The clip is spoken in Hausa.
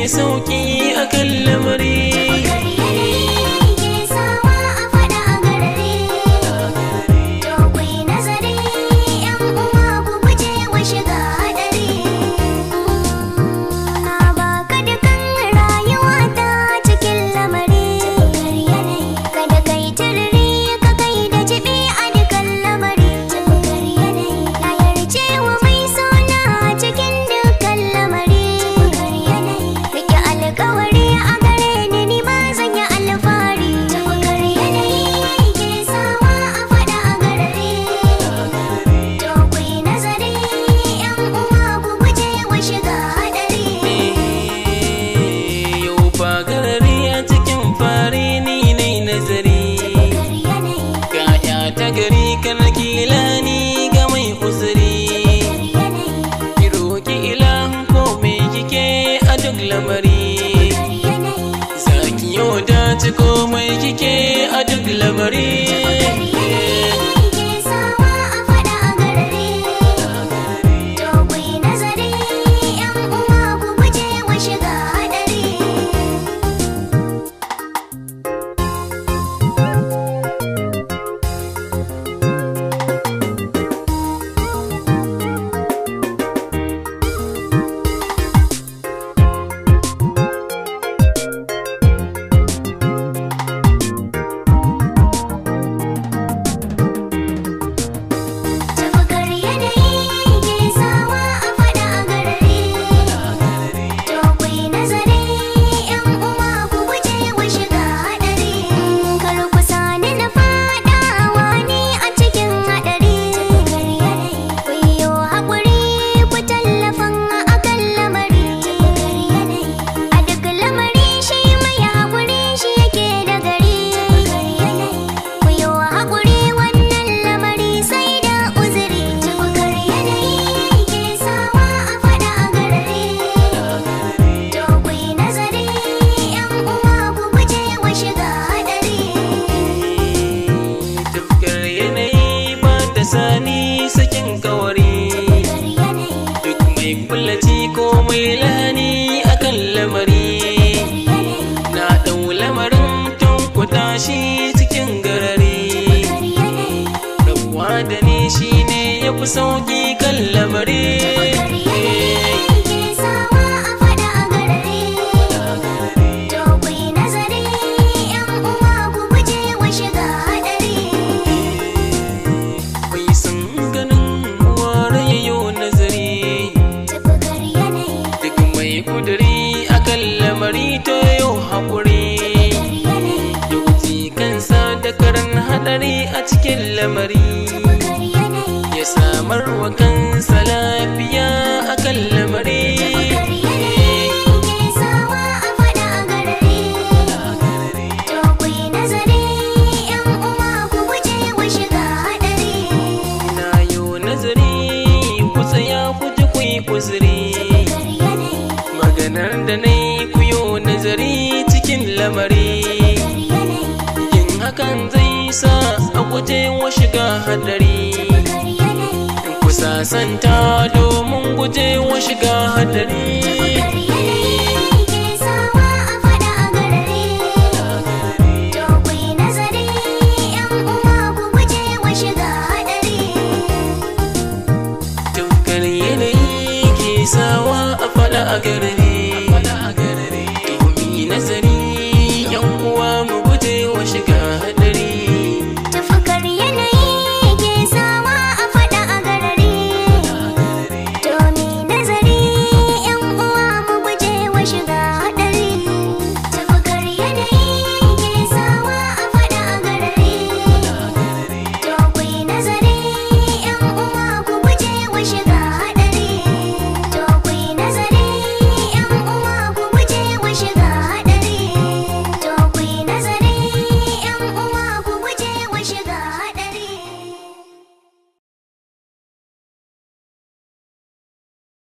yi sauki akan lamari. Kilani ga mai uzuri, ki roki ilahu ko me kike a duk lamari, zaki yau dace ko mai kike a duk lamari. Sani sakin kawari, duk mai kullaci ko mai lahani akan lamari, na ɗau lamarin tunkuta shi cikin garari, rabuwa da ni shi ne ya fi sauƙi kan lamari. Kuduri akan lamari to yau haƙuri, yuji kansa da karan haɗari a cikin lamari, ya samar wa kansa lafiya akan lamari. Na yo nazari ku tsaya ku ji ku yi kuzuri, maganar da na yi kuyo nazari cikin lamari, yin hakan zai sa a guje wa shiga hadari, ku sasanta domin guje wa shiga hadari. Tufkar yanayi ke sawa a faɗa a gare